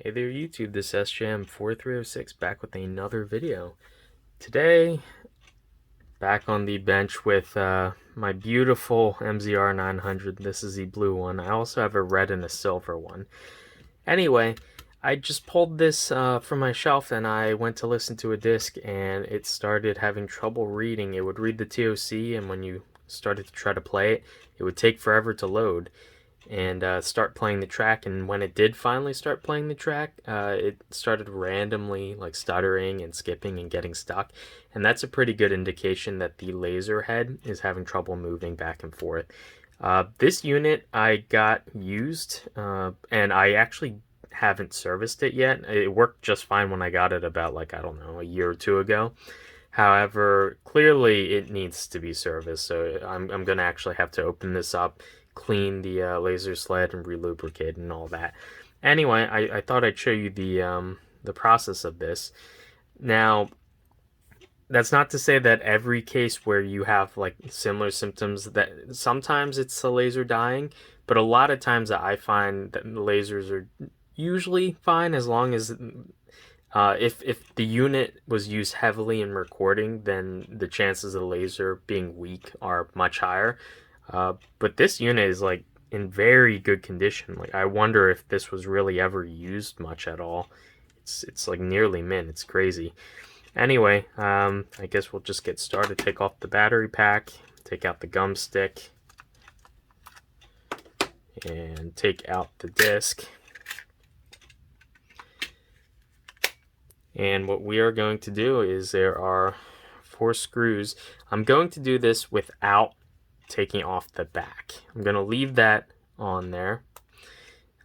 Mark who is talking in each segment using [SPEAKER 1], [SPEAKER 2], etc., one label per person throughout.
[SPEAKER 1] Hey there YouTube, this is sjm4306 back with another video. Today, back on the bench with my beautiful MZ-R900. This is the blue one. I also have a red and a silver one. Anyway, I just pulled this from my shelf and I went to listen to a disc and it started having trouble reading. It would read the TOC, and when you started to try to play it, it would take forever to load and start playing the track. And when it did finally start playing the track, it started randomly like stuttering and skipping and getting stuck, and that's a pretty good indication that the laser head is having trouble moving back and forth. This unit I got used, and I actually haven't serviced it yet. It worked just fine when I got it about, like, I don't know, a year or two ago. However, clearly it needs to be serviced, so I'm gonna actually have to open this up, clean the laser sled, and relubricate and all that. Anyway, I thought I'd show you the process of this. Now, that's not to say that every case where you have like similar symptoms, that sometimes it's the laser dying, but a lot of times I find that lasers are usually fine as long as if the unit was used heavily in recording, then the chances of the laser being weak are much higher. But this unit is like in very good condition. Like, I wonder if this was really ever used much at all. It's like nearly mint. It's crazy. Anyway, I guess we'll just get started. Take off the battery pack, take out the gum stick, and take out the disc. And what we are going to do is, there are 4 screws. I'm going to do this without taking off the back. I'm going to leave that on there,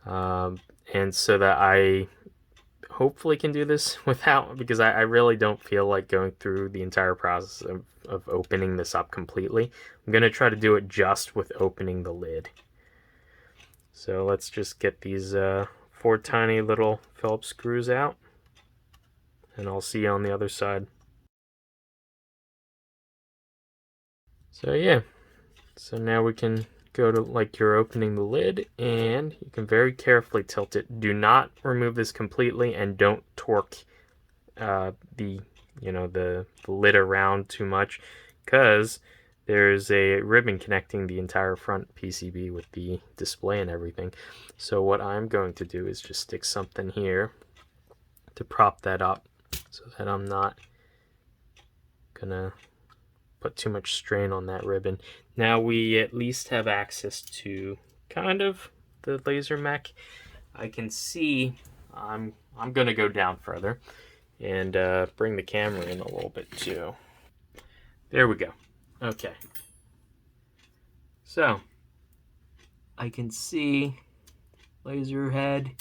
[SPEAKER 1] and so that I hopefully can do this without, because I really don't feel like going through the entire process of opening this up completely. I'm going to try to do it just with opening the lid. So let's just get these 4 tiny little Phillips screws out, and I'll see you on the other side. So yeah, so now we can go to, like, you're opening the lid, and you can very carefully tilt it. Do not remove this completely, and don't torque the lid around too much, because there's a ribbon connecting the entire front PCB with the display and everything. So what I'm going to do is just stick something here to prop that up, so that I'm not gonna put too much strain on that ribbon. Now we at least have access to kind of the laser mech. I can see, I'm gonna go down further and bring the camera in a little bit too. There we go. Okay. So I can see laser head.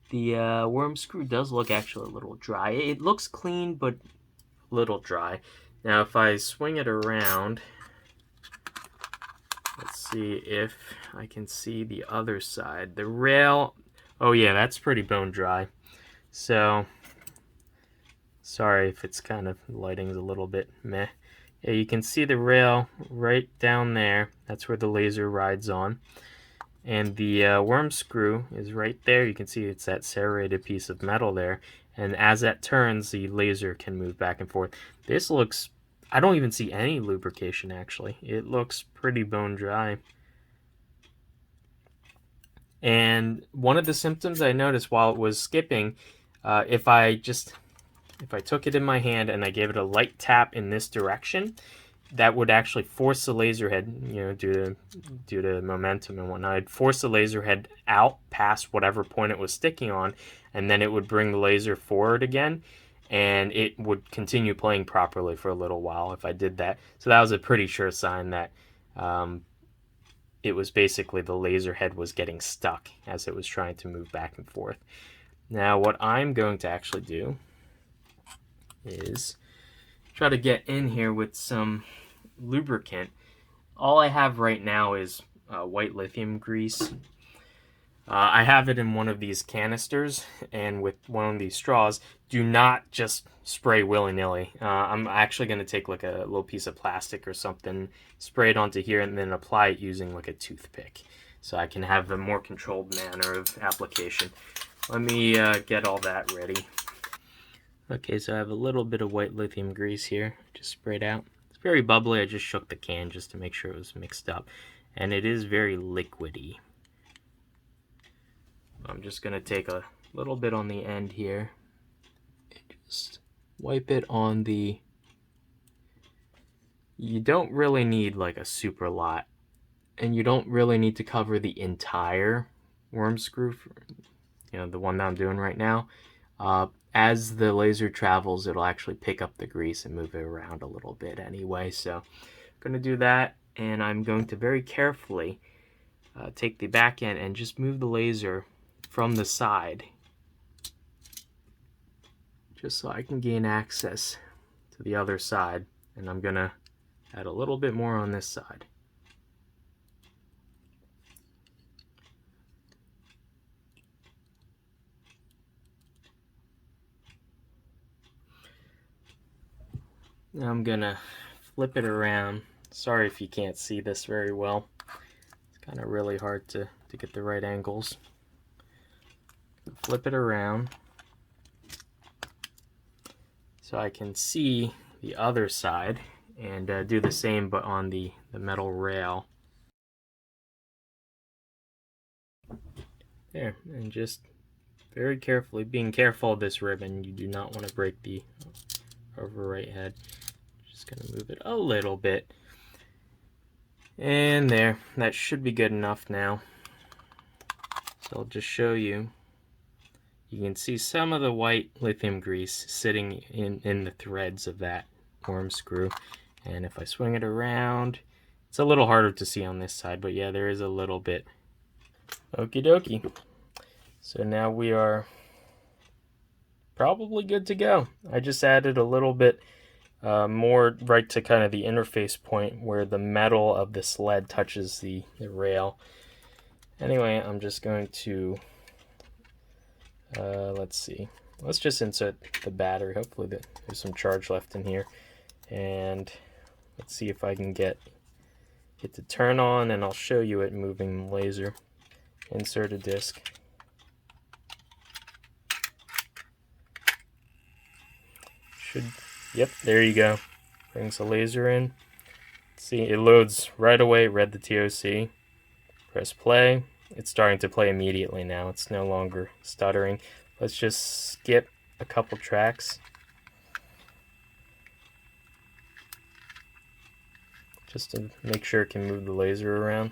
[SPEAKER 1] The worm screw does look actually a little dry. It looks clean, but a little dry. Now if I swing it around, let's see if I can see the other side. The rail, oh yeah, that's pretty bone dry. So sorry if it's kind of, lighting's a little bit meh. Yeah, you can see the rail right down there. That's where the laser rides on. And the worm screw is right there. You can see it's that serrated piece of metal there. And as that turns, the laser can move back and forth. This looks, I don't even see any lubrication actually. It looks pretty bone dry. And one of the symptoms I noticed while it was skipping, if I took it in my hand and I gave it a light tap in this direction, that would actually force the laser head, due to momentum and whatnot, it'd force the laser head out past whatever point it was sticking on, and then it would bring the laser forward again, and it would continue playing properly for a little while if I did that. So that was a pretty sure sign that it was basically the laser head was getting stuck as it was trying to move back and forth. Now what I'm going to actually do is try to get in here with some lubricant. All I have right now is white lithium grease. I have it in one of these canisters and with one of these straws. Do not just spray willy-nilly. I'm actually going to take like a little piece of plastic or something, spray it onto here, and then apply it using like a toothpick, so I can have a more controlled manner of application. let me get all that ready. Okay, so I have a little bit of white lithium grease here, just sprayed out. It's very bubbly. I just shook the can just to make sure it was mixed up. And it is very liquidy. I'm just going to take a little bit on the end here and just wipe it on the... You don't really need like a super lot, and you don't really need to cover the entire worm screw, the one that I'm doing right now. As the laser travels, it'll actually pick up the grease and move it around a little bit anyway. So I'm going to do that, and I'm going to very carefully take the back end and just move the laser from the side, just so I can gain access to the other side. And I'm going to add a little bit more on this side. Now I'm gonna flip it around. Sorry if you can't see this very well. It's kind of really hard to get the right angles. Flip it around so I can see the other side, and do the same but on the metal rail. There, and just very carefully, being careful of this ribbon, you do not want to break the overwrite head. Just gonna move it a little bit. And there, that should be good enough now. So I'll just show you. You can see some of the white lithium grease sitting in the threads of that worm screw. And if I swing it around, it's a little harder to see on this side, but yeah, there is a little bit. Okie dokie. So now we are probably good to go. I just added a little bit more right to kind of the interface point where the metal of the sled touches the rail. Anyway, I'm just going to, let's see. Let's just insert the battery. Hopefully there's some charge left in here. And let's see if I can get it to turn on, and I'll show you it moving the laser. Insert a disc. Yep, there you go. Brings the laser in. See, it loads right away. Read the TOC. Press play. It's starting to play immediately now. It's no longer stuttering. Let's just skip a couple tracks. Just to make sure it can move the laser around.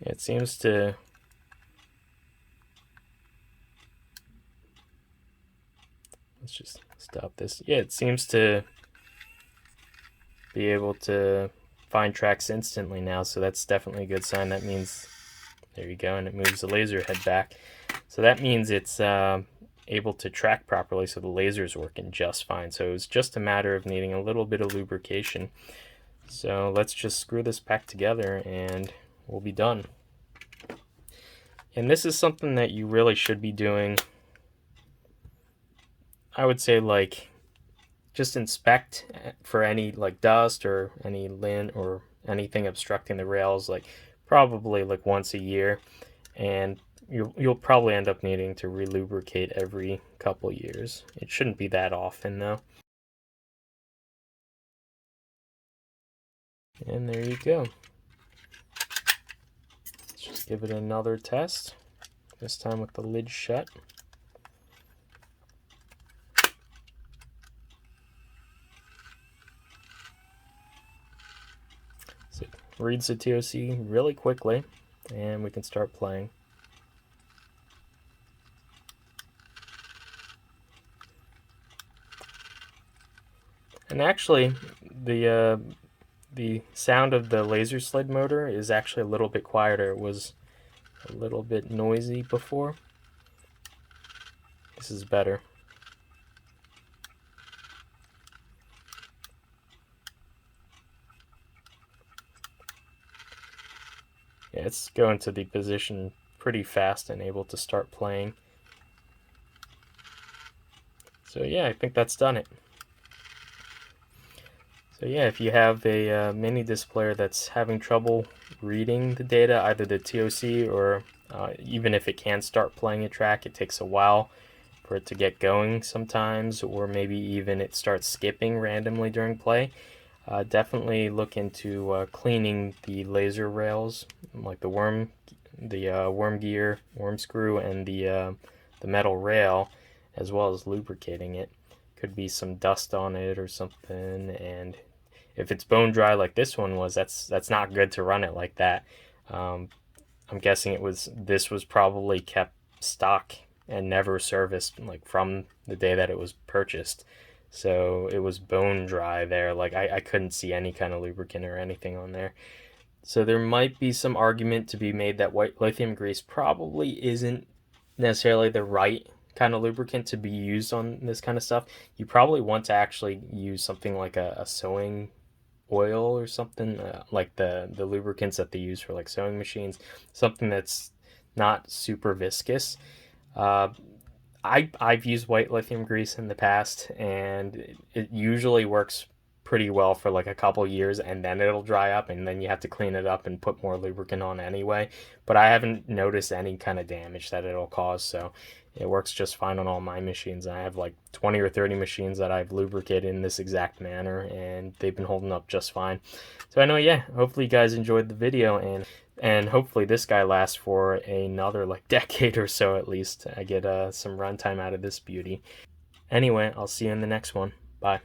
[SPEAKER 1] It seems to let's just stop this. Yeah, it seems to be able to find tracks instantly now, so that's definitely a good sign. That means, there you go, and it moves the laser head back. So that means it's able to track properly, so the laser is working just fine. So it's just a matter of needing a little bit of lubrication. So let's just screw this back together and we'll be done. And this is something that you really should be doing. I would say, like, just inspect for any like dust or any lint or anything obstructing the rails, like probably like once a year, and you'll probably end up needing to relubricate every couple years. It shouldn't be that often though. And there you go. Let's just give it another test, this time with the lid shut. So it reads the TOC really quickly, and we can start playing. And actually, the sound of the laser sled motor is actually a little bit quieter. It was a little bit noisy before. This is better. Yeah, it's going to the position pretty fast and able to start playing. So yeah, I think that's done it. So yeah, if you have a Minidisc player that's having trouble reading the data, either the TOC or even if it can start playing a track, it takes a while for it to get going sometimes, or maybe even it starts skipping randomly during play. Definitely look into cleaning the laser rails, like the worm gear, worm screw, and the metal rail, as well as lubricating it. Could be some dust on it or something, and if it's bone dry like this one was, that's not good to run it like that. Um, I'm guessing this was probably kept stock and never serviced like from the day that it was purchased. So it was bone dry there. Like I couldn't see any kind of lubricant or anything on there. So there might be some argument to be made that white lithium grease probably isn't necessarily the right kind of lubricant to be used on this kind of stuff. You probably want to actually use something like a sewing oil or something, like the lubricants that they use for like sewing machines, something that's not super viscous. Uh, I've used white lithium grease in the past, and it usually works pretty well for like a couple years, and then it'll dry up, and then you have to clean it up and put more lubricant on anyway. But I haven't noticed any kind of damage that it'll cause, so it works just fine on all my machines. I have like 20 or 30 machines that I've lubricated in this exact manner, and they've been holding up just fine. So I know, yeah, hopefully you guys enjoyed the video, and hopefully this guy lasts for another like decade or so at least. I get some runtime out of this beauty. Anyway, I'll see you in the next one. Bye.